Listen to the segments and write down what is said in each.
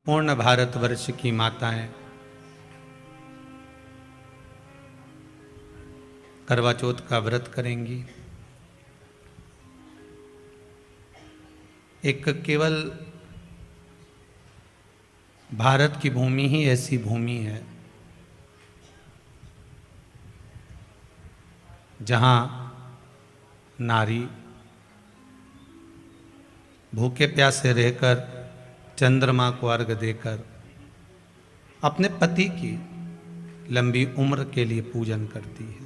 पूर्ण भारतवर्ष की माताएं करवा चौथ का व्रत करेंगी। एक केवल भारत की भूमि ही ऐसी भूमि है जहां नारी भूखे प्यासे रहकर चंद्रमा को अर्घ देकर अपने पति की लंबी उम्र के लिए पूजन करती है।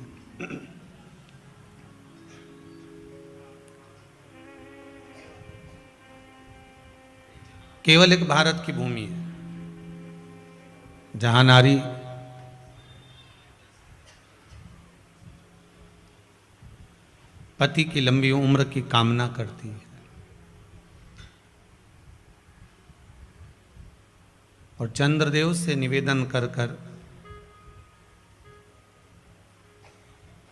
केवल एक भारत की भूमि है जहां नारी पति की लंबी उम्र की कामना करती है और चंद्रदेव से निवेदन कर कर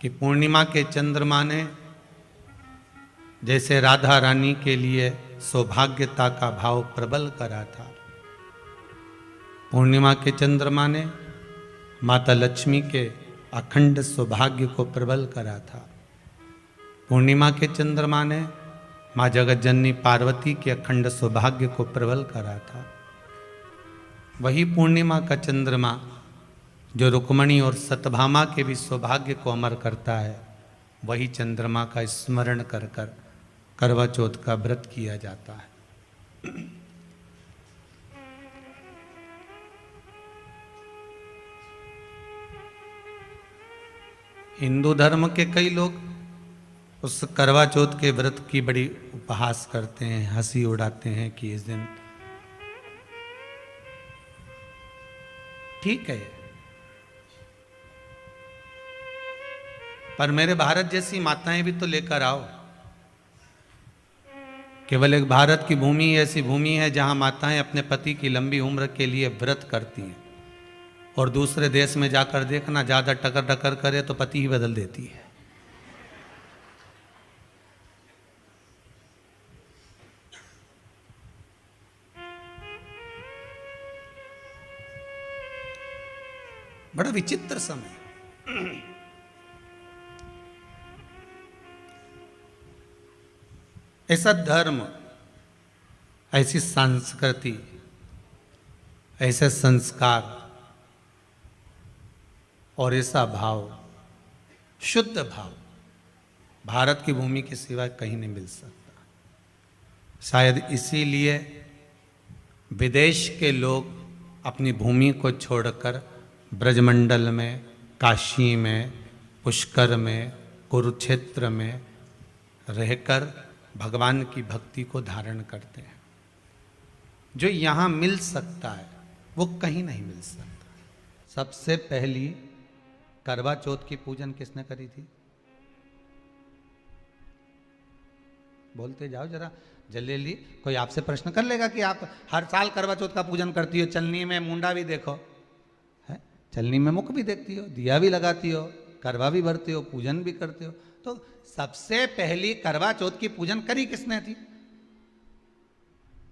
कि पूर्णिमा के चंद्रमा ने जैसे राधा रानी के लिए सौभाग्यता का भाव प्रबल करा था, पूर्णिमा के चंद्रमा ने माता लक्ष्मी के अखंड सौभाग्य को प्रबल करा था। पूर्णिमा के चंद्रमा ने माँ जगत जननी पार्वती के अखंड सौभाग्य को प्रबल करा था। वही पूर्णिमा का चंद्रमा जो रुक्मणी और सतभामा के भी सौभाग्य को अमर करता है, वही चंद्रमा का स्मरण कर कर करवा चौथ का व्रत किया जाता है। हिंदू धर्म के कई लोग उस करवा चौथ के व्रत की बड़ी उपहास करते हैं, हंसी उड़ाते हैं कि इस दिन ठीक है, पर मेरे भारत जैसी माताएं भी तो लेकर आओ। केवल एक भारत की भूमि ऐसी भूमि है जहां माताएं अपने पति की लंबी उम्र के लिए व्रत करती हैं और दूसरे देश में जाकर देखना, ज्यादा टकर टकर करे तो पति ही बदल देती है। बड़ा विचित्र समय। ऐसा धर्म, ऐसी संस्कृति, ऐसे संस्कार और ऐसा भाव, शुद्ध भाव भारत की भूमि के सिवा कहीं नहीं मिल सकता। शायद इसीलिए विदेश के लोग अपनी भूमि को छोड़कर ब्रजमंडल में, काशी में, पुष्कर में, कुरुक्षेत्र में रहकर भगवान की भक्ति को धारण करते हैं। जो यहाँ मिल सकता है वो कहीं नहीं मिल सकता। सबसे पहली करवा चौथ की पूजन किसने करी थी? बोलते जाओ जरा जल्दी। कोई आपसे प्रश्न कर लेगा कि आप हर साल करवा चौथ का पूजन करती हो, चलनी में मुंडा भी देखो है, चलनी में मुख भी देखती हो, दिया भी लगाती हो, करवा भी भरती हो, पूजन भी करते हो। तो सबसे पहली करवा चौथ की पूजन करी किसने थी?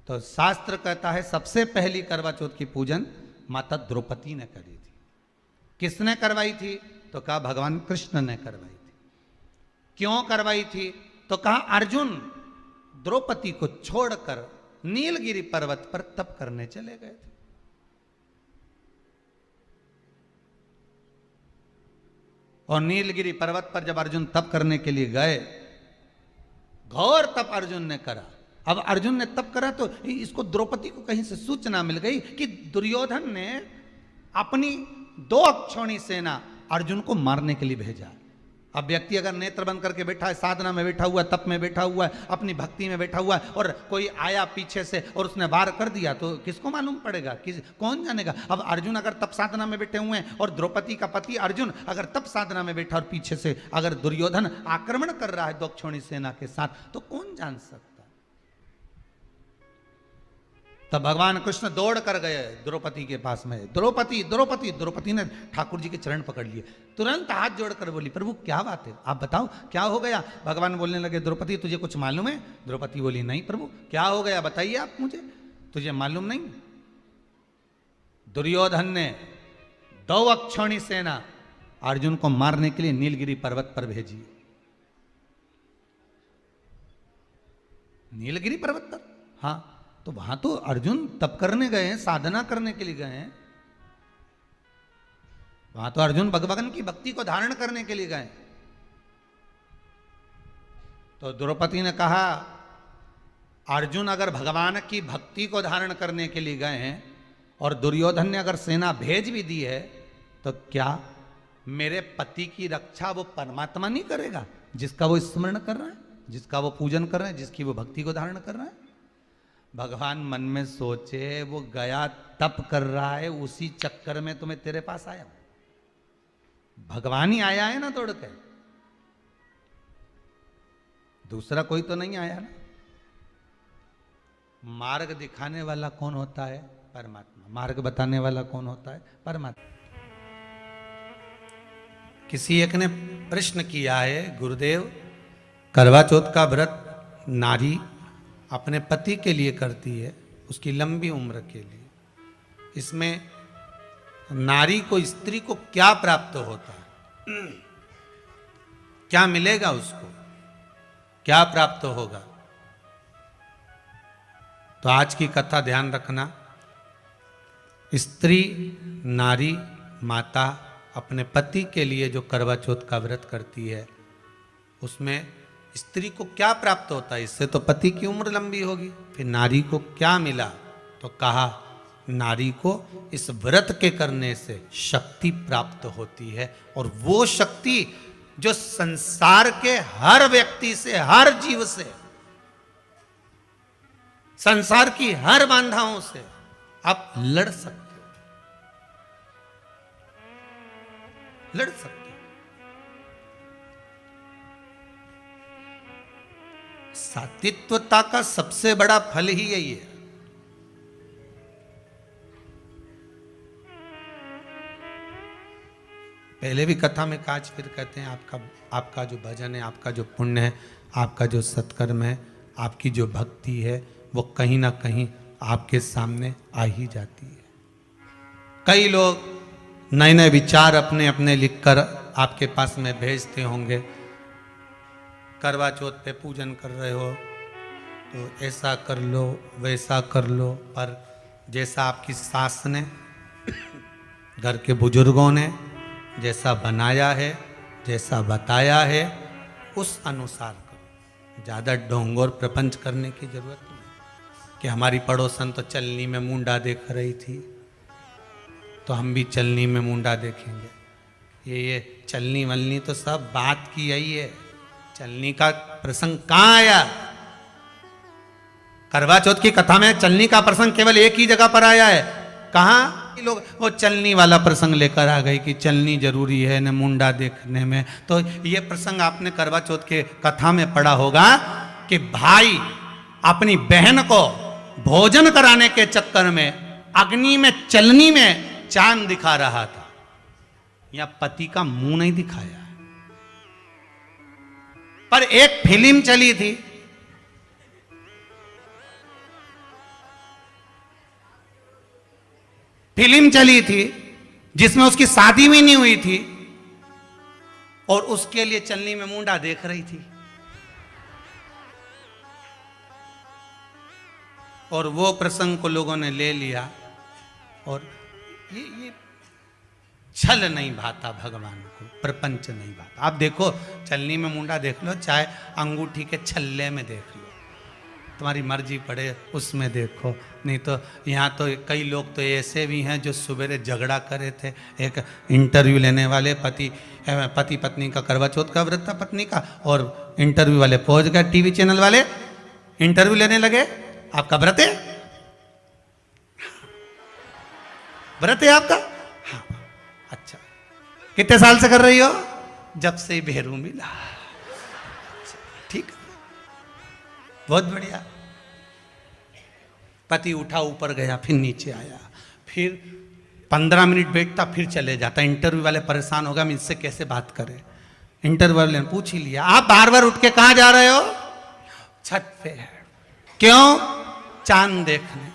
तो शास्त्र कहता है सबसे पहली करवा चौथ की पूजन माता द्रौपदी ने करी थी। किसने करवाई थी? तो कहा भगवान कृष्ण ने करवाई थी। क्यों करवाई थी? तो कहा अर्जुन द्रौपदी को छोड़कर नीलगिरी पर्वत पर तप करने चले गए थे। और नीलगिरी पर्वत पर जब अर्जुन तप करने के लिए गए, घोर तप अर्जुन ने करा। अब अर्जुन ने तप करा तो इसको द्रौपदी को कहीं से सूचना मिल गई कि दुर्योधन ने अपनी 2 अक्षौणी सेना अर्जुन को मारने के लिए भेजा। अब व्यक्ति अगर नेत्र बंद करके बैठा है, साधना में बैठा हुआ है, तप में बैठा हुआ है, अपनी भक्ति में बैठा हुआ है और कोई आया पीछे से और उसने वार कर दिया तो किसको मालूम पड़ेगा? कौन जानेगा? अब अर्जुन अगर तप साधना में बैठे हुए हैं और द्रौपदी का पति अर्जुन अगर तप साधना में बैठा और पीछे से अगर दुर्योधन आक्रमण कर रहा है 2 अक्षौणी सेना के साथ, तो कौन जान सकता? तब भगवान कृष्ण दौड़ कर गए द्रौपदी के पास में। द्रौपदी द्रौपदी द्रौपदी ने ठाकुर जी के चरण पकड़ लिए, तुरंत हाथ जोड़कर बोली प्रभु क्या बात है, आप बताओ क्या हो गया? भगवान बोलने लगे द्रौपदी तुझे कुछ मालूम है? द्रौपदी बोली नहीं प्रभु। क्या हो गया बताइए आप मुझे, तुझे मालूम नहीं? दुर्योधन ने 2 अक्षौणी सेना अर्जुन को मारने के लिए नीलगिरी पर्वत पर भेजी। नीलगिरी पर्वत पर, हाँ, तो वहां तो अर्जुन तप करने गए हैं, साधना करने के लिए गए हैं। वहां तो अर्जुन भगवान की भक्ति को धारण करने के लिए गए। तो द्रौपदी ने कहा, अर्जुन अगर भगवान की भक्ति को धारण करने के लिए गए हैं और दुर्योधन ने अगर सेना भेज भी दी है, तो क्या मेरे पति की रक्षा वो परमात्मा नहीं करेगा, जिसका वो स्मरण कर रहा है, जिसका वो पूजन कर रहे हैं, जिसकी वो भक्ति को धारण कर रहा है? भगवान मन में सोचे, वो गया तप कर रहा है, उसी चक्कर में तुम्हें तेरे पास आया। भगवान ही आया है ना तोड़ के, दूसरा कोई तो नहीं आया ना। मार्ग दिखाने वाला कौन होता है? परमात्मा। मार्ग बताने वाला कौन होता है? परमात्मा। किसी एक ने प्रश्न किया है, गुरुदेव, करवा चौथ का व्रत नारी अपने पति के लिए करती है, उसकी लंबी उम्र के लिए, इसमें नारी को, स्त्री को क्या प्राप्त होता है? क्या मिलेगा उसको? क्या प्राप्त होगा? तो आज की कथा ध्यान रखना। स्त्री, नारी, माता अपने पति के लिए जो करवा चौथ का व्रत करती है, उसमें स्त्री को क्या प्राप्त होता है? इससे तो पति की उम्र लंबी होगी। फिर नारी को क्या मिला? तो कहा, नारी को इस व्रत के करने से शक्ति प्राप्त होती है, और वो शक्ति जो संसार के हर व्यक्ति से, हर जीव से, संसार की हर बाधाओं से आप लड़ सकते हो, लड़ सकते हो। सात्विकता का सबसे बड़ा फल ही यही है। पहले भी कथा में काज फिर कहते हैं, आपका जो भजन है, आपका जो पुण्य है, आपका जो सत्कर्म है, आपकी जो भक्ति है, वो कहीं ना कहीं आपके सामने आ ही जाती है। कई लोग नए नए विचार अपने अपने लिखकर आपके पास में भेजते होंगे। करवा चौथ पे पूजन कर रहे हो तो ऐसा कर लो, वैसा कर लो, पर जैसा आपकी सास ने, घर के बुजुर्गों ने जैसा बनाया है, जैसा बताया है, उस अनुसार करो। ज़्यादा ढोंग और प्रपंच करने की जरूरत नहीं कि हमारी पड़ोसन तो चलनी में मुंडा देख रही थी, तो हम भी चलनी में मुंडा देखेंगे। ये चलनी वलनी तो सब बात की यही है। चलनी का प्रसंग कहाँ आया? करवा चौथ की कथा में चलनी का प्रसंग केवल एक ही जगह पर आया है। कहाँ? लोग वो चलनी वाला प्रसंग लेकर आ गए कि चलनी जरूरी है न मुंडा देखने में। तो ये प्रसंग आपने करवा चौथ के कथा में पढ़ा होगा कि भाई अपनी बहन को भोजन कराने के चक्कर में अग्नि में, चलनी में चांद दिखा रहा था। या पति का मुंह नहीं दिखाया, पर एक फिल्म चली थी, जिसमें उसकी शादी भी नहीं हुई थी और उसके लिए चलनी में मुंडा देख रही थी। और वो प्रसंग को लोगों ने ले लिया और ये छल नहीं भाता भगवान को, प्रपंच नहीं भाता। आप देखो, चलनी में मुंडा देख लो, चाहे अंगूठी के छल्ले में देख लो, तुम्हारी मर्जी पड़े उसमें देखो। नहीं तो यहाँ तो कई लोग तो ऐसे भी हैं जो सवेरे झगड़ा करे थे। एक इंटरव्यू लेने वाले पति पत्नी का करवा चौथ का व्रत था पत्नी का, और इंटरव्यू वाले पहुंच गए, टीवी चैनल वाले इंटरव्यू लेने लगे, आपका व्रत है? व्रत है आपका? हाँ। अच्छा, कितने साल से कर रही हो? जब से भेरू मिला। ठीक, बहुत बढ़िया। पति उठा, ऊपर गया, फिर नीचे आया, फिर 15 मिनट बैठता, फिर चले जाता। इंटरव्यू वाले परेशान हो गए, हम इससे कैसे बात करें। इंटरव्यू वाले ने पूछ ही लिया, आप बार बार उठ के कहां जा रहे हो? छत पे है। क्यों? चांद देखने।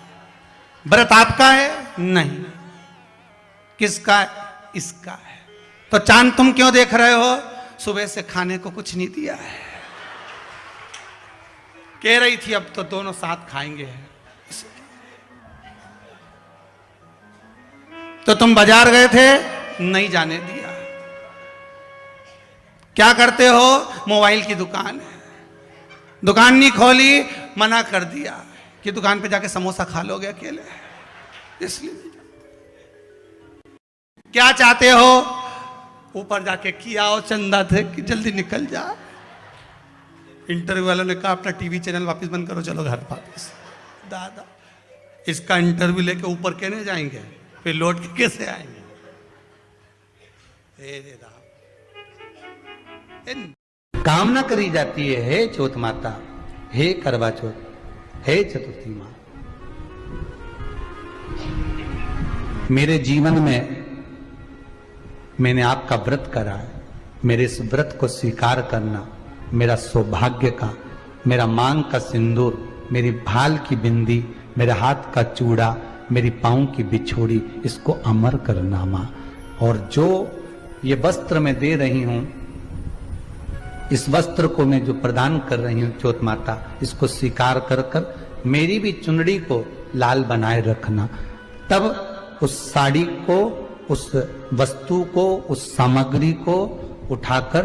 व्रत आपका है? नहीं। किसका है? इसका है। तो चांद तुम क्यों देख रहे हो? सुबह से खाने को कुछ नहीं दिया है। कह रही थी अब तो दोनों साथ खाएंगे। तो तुम बाजार गए थे, नहीं जाने दिया। क्या करते हो? मोबाइल की दुकान है, दुकान नहीं खोली, मना कर दिया कि दुकान पे जाके समोसा खा लोगे अकेले, इसलिए। क्या चाहते हो? ऊपर जाके किया और चंदा थे कि जल्दी निकल जा। इंटरव्यू वालों ने कहा अपना टीवी चैनल वापस बंद करो, चलो घर वापस। दादा इसका इंटरव्यू लेके ऊपर कहने जाएंगे, फिर लौट के कैसे आएंगे? कामना करी जाती है, हे चौथ माता, हे करवा चौथ, हे चतुर्थी माँ, मेरे जीवन में मैंने आपका व्रत करा है, मेरे इस व्रत को स्वीकार करना, मेरा सौभाग्य का, मेरा मांग का सिंदूर, मेरी भाल की बिंदी, मेरे हाथ का चूड़ा, मेरी पाँव की बिछोड़ी, इसको अमर करना माँ। और जो ये वस्त्र मैं दे रही हूं, इस वस्त्र को मैं जो प्रदान कर रही हूं चौथ माता, इसको स्वीकार कर कर मेरी भी चुनड़ी को लाल बनाए रखना। तब उस साड़ी को, उस वस्तु को, उस सामग्री को उठाकर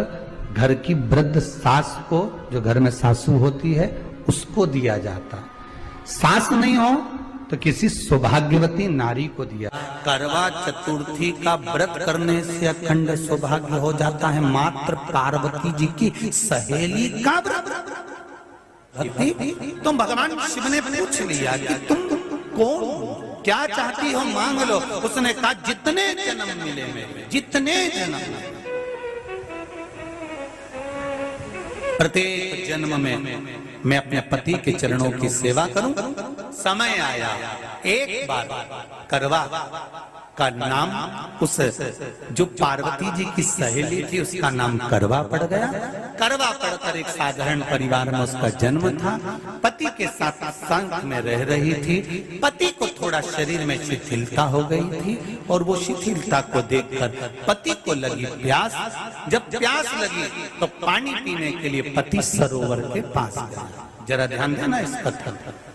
घर की वृद्ध सास को, जो घर में सासू होती है, उसको दिया जाता। सास नहीं हो तो किसी सौभाग्यवती नारी को दिया। करवा चतुर्थी का व्रत करने से अखंड सौभाग्य हो जाता है। मात्र पार्वती जी की सहेली का व्रत। तो भगवान शिव ने पूछ लिया कि तुम कौन, क्या चाहती हो, मांग लो। उसने कहा जितने जन्म मिले मेरे, जितने जन्म, प्रत्येक जन्म में मैं अपने पति के चरणों की सेवा करूं। समय आया, एक बार करवा का नाम, उस जो पार्वती जी की सहेली थी उसका नाम करवा पड़ गया। करवा पड़कर एक साधारण परिवार में उसका जन्म था। पति के साथ संग में रह रही थी। पति को थोड़ा शरीर में शिथिलता हो गई थी और वो शिथिलता को देखकर पति को लगी प्यास। जब प्यास लगी तो पानी पीने के लिए पति सरोवर के पास गया। जरा ध्यान देना इस कथन पर।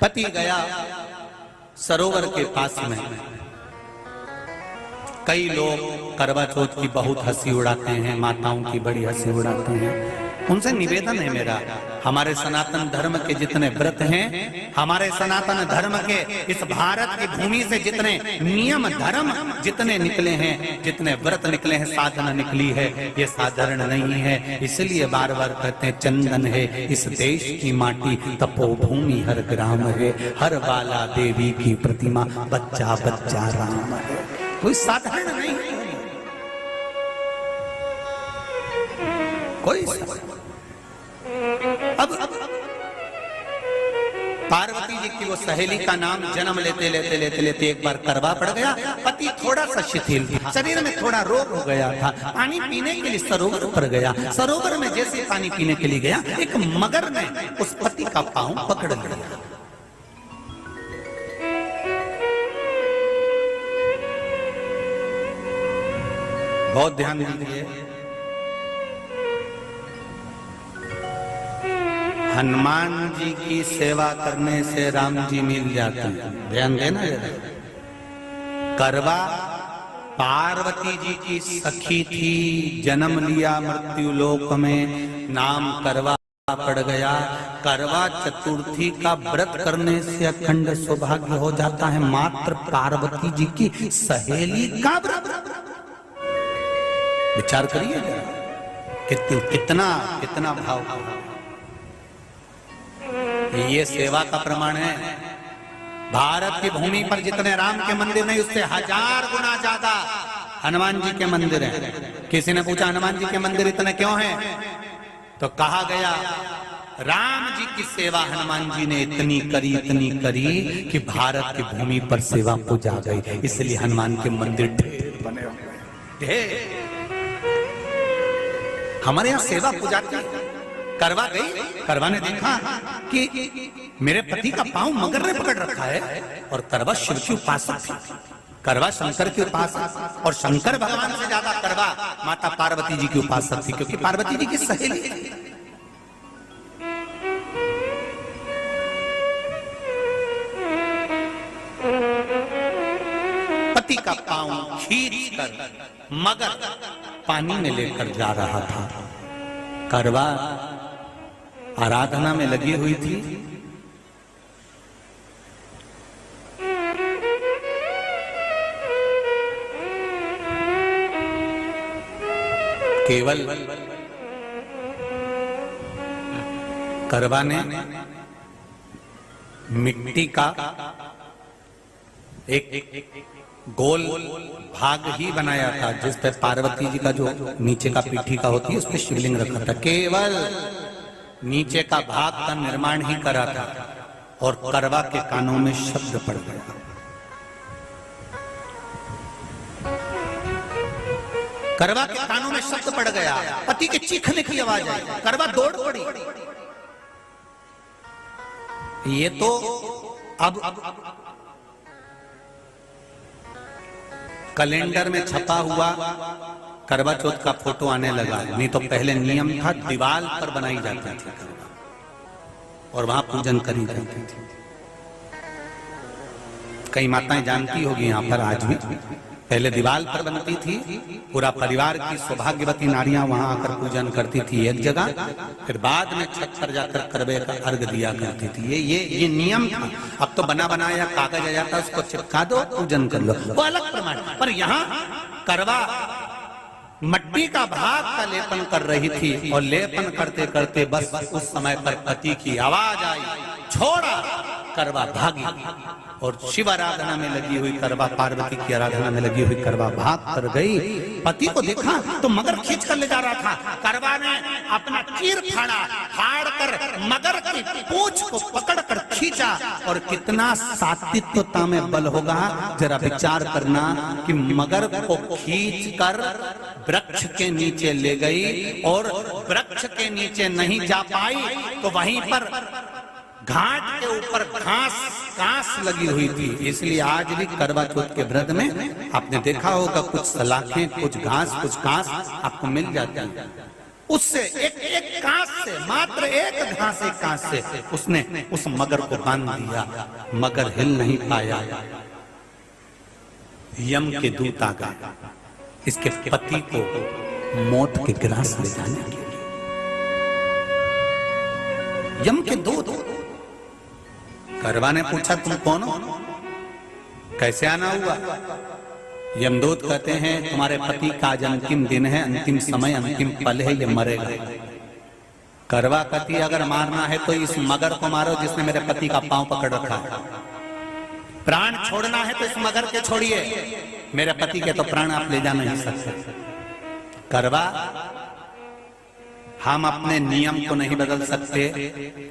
पति गया सरोवर के पास में। कई लोग करवा चौथ की बहुत हंसी उड़ाते हैं, माताओं की बड़ी हंसी उड़ाते हैं। उनसे निवेदन है मेरा, हमारे सनातन धर्म के जितने व्रत हैं, हमारे सनातन धर्म के इस भारत की भूमि से जितने नियम धर्म जितने निकले हैं, जितने व्रत निकले हैं, साधना निकली है, ये साधारण नहीं है। इसलिए बार बार कहते हैं चंदन है इस देश की माटी, तपोभूमि हर ग्राम है, हर बाला देवी की प्रतिमा, बच्चा बच्चा राम है। कोई साधारण नहीं, कोई अब पार्वती जी की वो सहेली का नाम जन्म लेते लेते लेते लेते एक बार करवा पड़ गया। पति थोड़ा सा शिथिल था, शरीर में थोड़ा रोग हो गया था। पानी पीने के लिए सरोवर पर गया। सरोवर में जैसे पानी पीने के लिए गया, एक मगर ने उस पति का पांव पकड़ लिया। बहुत ध्यान दीजिए, हनुमान जी की सेवा करने से राम जी मिल जाते हैं। ध्यान देना जरा। करवा पार्वती जी की सखी थी, जन्म लिया मृत्यु लोक में, नाम करवा पड़ गया। करवा चतुर्थी का व्रत करने से अखंड सौभाग्य हो जाता है। मात्र पार्वती जी की सहेली का व्रत। विचार करिए कितना कितना भाव। ये सेवा का प्रमाण है। भारत की भूमि पर जितने राम के मंदिर नहीं, उससे 1000 गुना ज्यादा हनुमान जी के मंदिर हैं। किसी ने पूछा हनुमान जी के मंदिर इतने क्यों हैं? तो कहा गया राम जी की सेवा हनुमान जी ने इतनी करी कि भारत की भूमि पर सेवा पूजा गई। इसलिए हनुमान के मंदिर ढेर बने हुए, ढेर। हमारे यहाँ सेवा पूजाती है। करवा गई, करवा ने देखा कि मेरे पति का पांव मगर ने पकड़ रखा है, और करवा शिव की उपासक थी, करवा शंकर के उपासक, और शंकर भगवान से ज्यादा करवा माता पार्वती जी की उपासक थी, क्योंकि पार्वती जी की सहेली थी। पति का पांव खींचकर मगर पानी में लेकर जा रहा था। करवा आराधना में लगी हुई थी। केवल करवा ने मिट्टी का एक गोल भाग ही बनाया था, जिस पे पार्वती जी का जो नीचे का पीठी का होती है उस पे शिवलिंग रखा था। केवल नीचे का भाग का निर्माण ही करा था, और करवा के कानों में शब्द पड़ गया। करवा के कानों में शब्द पड़ गया, पति के चीखने की आवाज आई। करवा दौड़ पड़ी। ये तो अब कैलेंडर में छपा हुआ करवा चौथ का फोटो आने लगा, नहीं तो पहले नियम था दीवार पर बनाई जाती थी करवा, और वहां पूजन करी जाती थी। कई माताएं जानती होगी यहाँ पर आज भी, पहले दीवार पर बनती थी, पूरा परिवार की सौभाग्यवती नारियां वहां आकर पूजन करती थी एक जगह, फिर बाद में छत पर जाकर करवे का अर्घ दिया करती थी। ये नियम था। अब तो बना बनाया कागज आ जाता, उसको चिपका दो, पूजन कर लो, वो अलग प्रमाण। पर यहाँ करवा मट्टी का भाग का लेपन कर रही थी, और लेपन करते करते बस उस समय पर पति की आवाज आई, छोड़ा। करवा भागी, और शिव आराधना में लगी हुई करवा, पार्वती की आराधना में लगी हुई करवा भाग कर गई। पति को देखा तो मगर खींच कर ले जा रहा था। करवा ने अपना चीर फाड़ा, फाड़ कर मगर की पूंछ को पकड़ कर खींचा, और कितना सात्विकता में बल होगा जरा विचार करना कि मगर को खींच कर वृक्ष के नीचे ले गई, और वृक्ष के नीचे नहीं जा पाई तो वहीं पर घाट के ऊपर घास लगी हुई थी। इसलिए आज भी करवा चौथ के व्रत में आपने देखा होगा कुछ सलाखें, कुछ घास आपको मिल जाती है। उससे एक घास से, मात्र एक घास, एक घास से उसने उस मगर को बांध दिया। मगर हिल नहीं पाया। यम के दूत आ गए इसके पति को मौत के ग्रास ले जाने के लिए। यम के दूत। करवा ने पूछा तुम कौन हो, कैसे आना हुआ? यमदूत कहते हैं तुम्हारे पति का आज अंतिम दिन है, अंतिम समय, अंतिम पल है, ये मरेगा। करवा कहती अगर मारना है तो इस मगर को मारो जिसने मेरे पति का पांव पकड़ रखा है। प्राण छोड़ना है तो इस मगर के छोड़िए, मेरे पति के तो प्राण आप ले जा नहीं सकते। करवा हम अपने नियम को नहीं बदल सकते।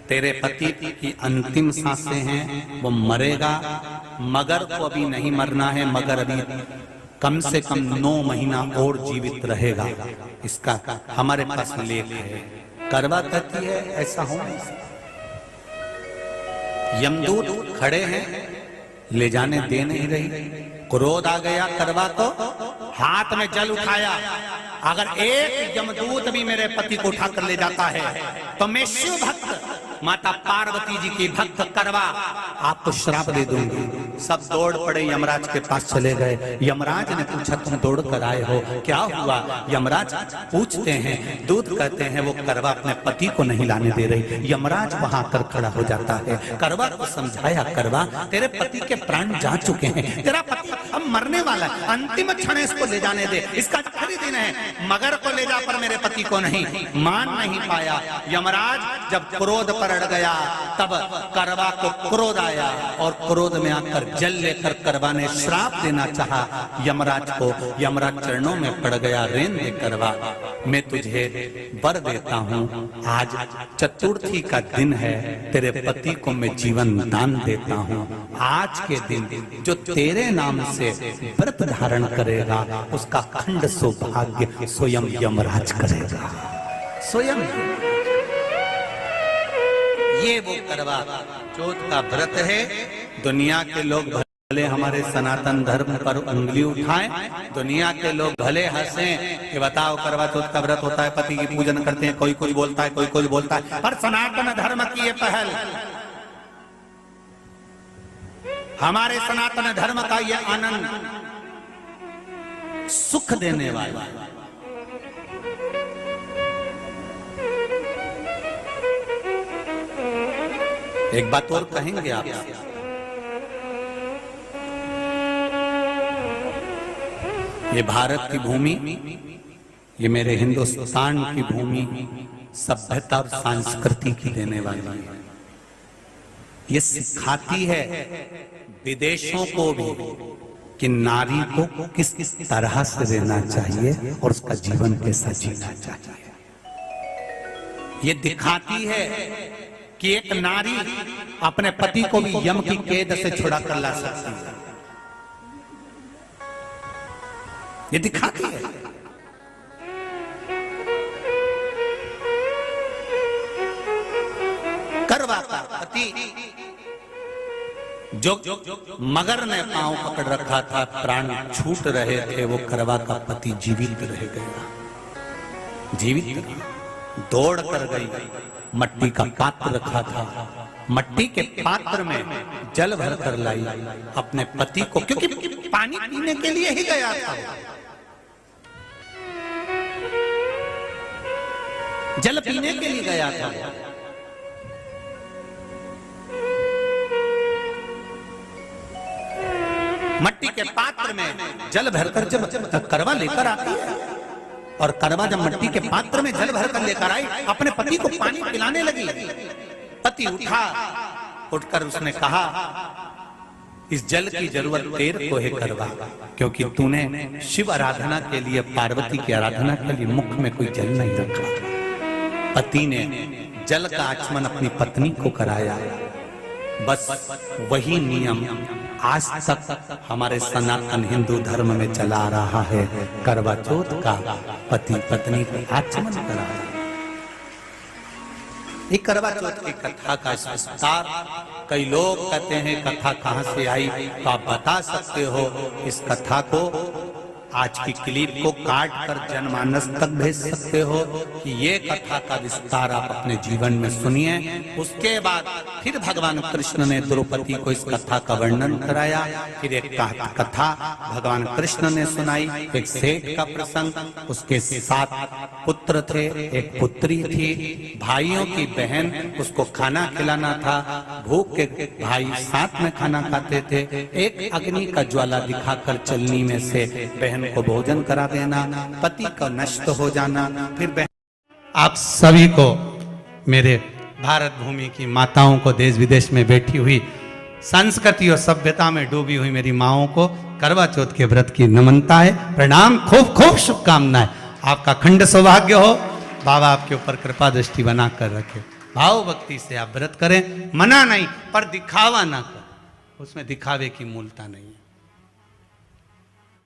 तेरे पति की अंतिम सांसें हैं, वो मरेगा। मगर को अभी नहीं मरना है, मगर अभी कम से कम 9 महीना और जीवित रहेगा। इसका हमारे पास लेख है। करवा कहती है ऐसा हो नहीं सकता। यमदूत खड़े हैं, ले जाने दे नहीं रही। क्रोध आ गया करवा को, हाथ में जल उठाया। अगर एक यमदूत भी मेरे पति को उठाकर ले जाता है तो मैं शिव भक्त माता पार्वती जी की भक्त करवा आपको श्राप दे दूंगी। सब दौड़ पड़े, यमराज के पास चले गए। यमराज ने पूछा तुम दौड़ कर आए हो, क्या हुआ? यमराज पूछते हैं, दूत कहते हैं वो करवा अपने पति को नहीं लाने दे रही। यमराज वहां कर खड़ा हो जाता है। करवा को समझाया, करवा तेरे पति के प्राण जा चुके हैं, तेरा पति अब मरने वाला है, अंतिम क्षण इसको ले जाने दे, इसका आखिरी दिन है। मगर को ले जा पर मेरे पति को नहीं। मान नहीं पाया। यमराज जब क्रोध पर अड़ गया तब करवा को क्रोध आया, और क्रोध में आकर जल लेकर करवा ने श्राप देना चाहा यमराज को। यमराज चरणों में पड़ गया, रेन दे करवा, मैं तुझे वर देता हूँ, आज चतुर्थी का दिन है, तेरे पति को मैं जीवन दान देता हूँ। आज के दिन जो तेरे नाम से व्रत धारण करेगा उसका खंड सौभाग्य स्वयं यमराज करेगा। स्वयं ये वो करवा चौथ का व्रत है। दुनिया के लोग भले हमारे सनातन धर्म पर उंगली उठाएं, दुनिया के लोग भले हंसें कि बताओ करवा चौथ का व्रत होता है, पति की पूजन करते हैं, कोई कुछ बोलता है, कोई कुछ बोलता है, पर सनातन धर्म की ये पहल, हमारे सनातन धर्म का ये आनंद सुख देने वाला। एक बात और कहेंगे आप, ये भारत की भूमि, ये मेरे हिंदुस्तान की भूमि सभ्यता और संस्कृति की देने वाली है। ये सिखाती है विदेशों को भी कि नारी को किस किस तरह से रहना चाहिए और उसका जीवन कैसा जीना चाहिए। ये दिखाती है कि एक नारी अपने पति को भी यम की कैद से छुड़ा कर ला सकती है। ये दिखाती है। करवा का पति जो मगर ने पांव पकड़ रखा था, प्राण छूट रहे थे, वो करवा का पति जीवित रह गया, जीवित दौड़ कर गई, मट्टी का पात्र रखा था, मट्टी के पात्र में जल भर कर लाई अपने पति को, क्योंकि पानी पीने के लिए ही गया था, जल पीने के लिए गया था। मट्टी के पात्र में जल भरकर जब करवा लेकर आती है, और करवा जब मट्टी के पात्र में जल भरकर लेकर आई, अपने पति को पानी पिलाने लगी। पति उठा, उठकर उसने कहा, इस जल की जरूरत तेरे को है करवा, क्योंकि तूने शिव आराधना के लिए, पार्वती की आराधना के लिए मुख में कोई जल नहीं रखा। पति ने जल का आचमन अपनी पत्नी को कराया। बस वही नियम आज तक हमारे सनातन हिंदू धर्म में चला आ रहा है। करवा चौथ का पति पत्नी को आचमन कराना। ये करवा चौथ की कथा का विस्तार, कई लोग कहते हैं कथा कहां से आई, तो आप बता सकते हो इस कथा को, आज की क्लिप को काट कर जनमानस तक भेज सकते हो कि ये कथा का विस्तार आप अपने जीवन में सुनिए। उसके बाद फिर भगवान कृष्ण ने द्रौपदी को इस कथा का वर्णन कराया। फिर एक कथा भगवान कृष्ण ने सुनाई, एक सेठ का प्रसंग, उसके 7 पुत्र थे, एक पुत्री थी, भाइयों की बहन, उसको खाना खिलाना था, भूख के भाई साथ में खाना खाते थे, एक अग्नि का ज्वाला दिखाकर चलनी में से बहन को भोजन करा देना, पति का नष्ट हो जाना। फिर आप सभी को, मेरे भारत भूमि की माताओं को, देश विदेश में बैठी हुई संस्कृति और सभ्यता में डूबी हुई मेरी माओं को करवा चौथ के व्रत की नमनता है, प्रणाम, खूब खूब शुभकामनाएं। आपका खंड सौभाग्य हो, बाबा आपके ऊपर कृपा दृष्टि बना कर रखे। भाव भक्ति से आप व्रत करें, मना नहीं, पर दिखावा ना कर, उसमें दिखावे की मूलता नहीं है।